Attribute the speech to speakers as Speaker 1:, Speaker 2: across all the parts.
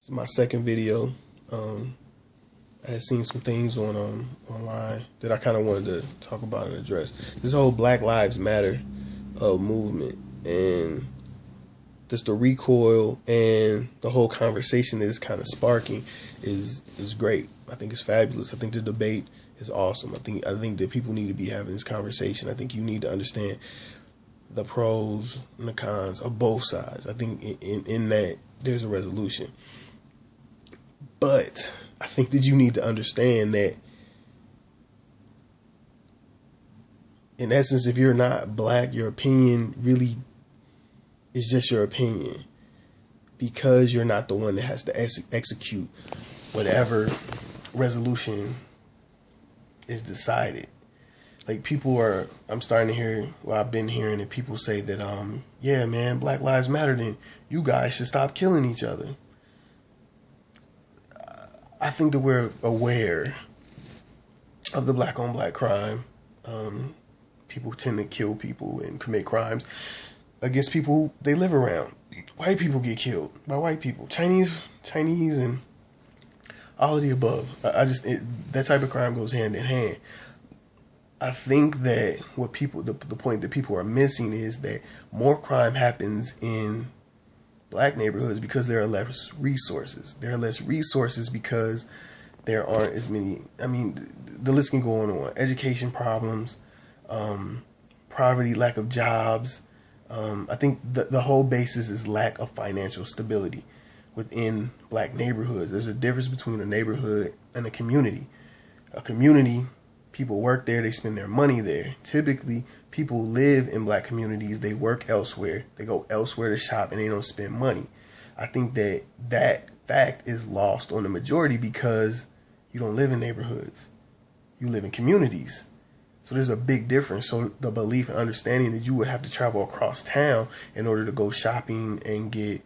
Speaker 1: This is my second video. I had seen some things on online that I kind of wanted to talk about and address. This whole Black Lives Matter movement and just the recoil and the whole conversation that it's kind of sparking is great. I think it's fabulous. I think the debate is awesome. I think that people need to be having this conversation. I think you need to understand the pros and the cons of both sides. I think in that there's a resolution. But I think that you need to understand that, in essence, if you're not black, your opinion really is just your opinion, because you're not the one that has to execute whatever resolution is decided. Like, I'm starting to hear, well, I've been hearing that people say that, yeah, man, Black Lives Matter, then you guys should stop killing each other. I think that we're aware of the black on black crime. People tend to kill people and commit crimes against people they live around. White people get killed by white people. Chinese, and all of the above. That type of crime goes hand in hand. I think that the point that people are missing is that more crime happens in black neighborhoods because there are less resources. There are less resources because there aren't as many. I mean, the list can go on and on. Education problems, poverty, lack of jobs. I think the whole basis is lack of financial stability within black neighborhoods. There's a difference between a neighborhood and a community. A community, people work there, they spend their money there. Typically, people live in black communities, they work elsewhere, they go elsewhere to shop, and they don't spend money. I think that fact is lost on the majority because you don't live in neighborhoods. You live in communities. So there's a big difference. So the belief and understanding that you would have to travel across town in order to go shopping and get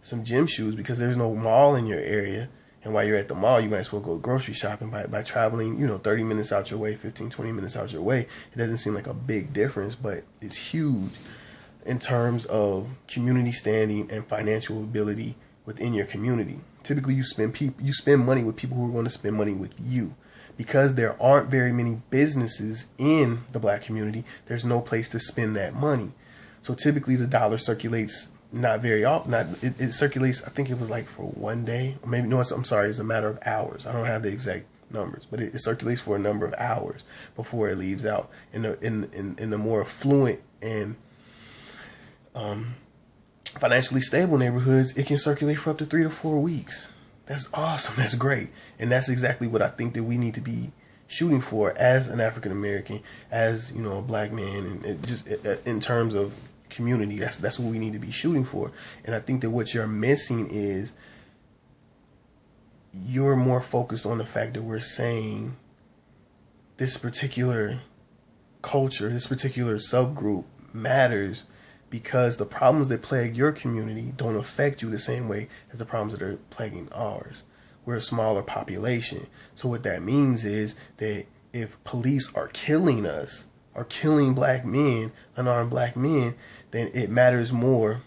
Speaker 1: some gym shoes because there's no mall in your area. And while you're at the mall, you might as well go grocery shopping by traveling, 30 minutes out your way, 15, 20 minutes out your way. It doesn't seem like a big difference, but it's huge in terms of community standing and financial ability within your community. Typically, you spend money with people who are going to spend money with you. Because there aren't very many businesses in the black community, there's no place to spend that money. So typically the dollar circulates not very often. It circulates, I think it was like for one day, or maybe, no, it's a matter of hours. I don't have the exact numbers, but it circulates for a number of hours before it leaves out. In the more affluent and financially stable neighborhoods, it can circulate for up to 3 to 4 weeks. That's awesome. That's great. And that's exactly what I think that we need to be shooting for as an African American, as, a black man, and just in terms of community. That's what we need to be shooting for. And I think that what you're missing is you're more focused on the fact that we're saying this particular culture, this particular subgroup matters because the problems that plague your community don't affect you the same way as the problems that are plaguing ours. We're a smaller population. So what that means is that if police are killing us, are killing black men, unarmed black men, then it matters more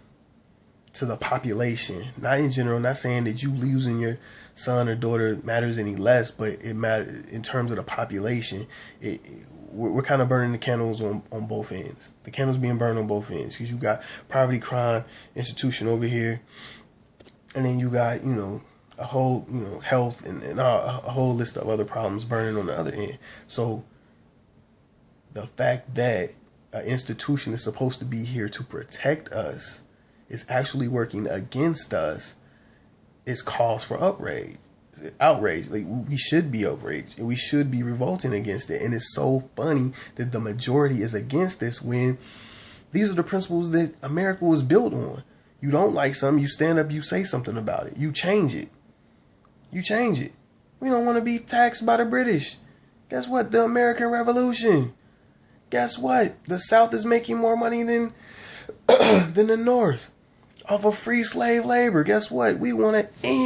Speaker 1: to the population. Not in general, not saying that you losing your son or daughter matters any less, but it matters in terms of the population. We're kind of burning the candles on both ends. The candles being burned on both ends because you got poverty, crime, institution over here, and then you got a whole health and a whole list of other problems burning on the other end. So the fact that an institution is supposed to be here to protect us is actually working against us is cause for outrage. Like, we should be outraged and we should be revolting against it. And it's so funny that the majority is against this when these are the principles that America was built on. You don't like something, you stand up, you say something about it, you change it. We don't want to be taxed by the British. Guess what? The American Revolution. Guess what? The South is making more money than the North off of free slave labor. Guess what? We want to end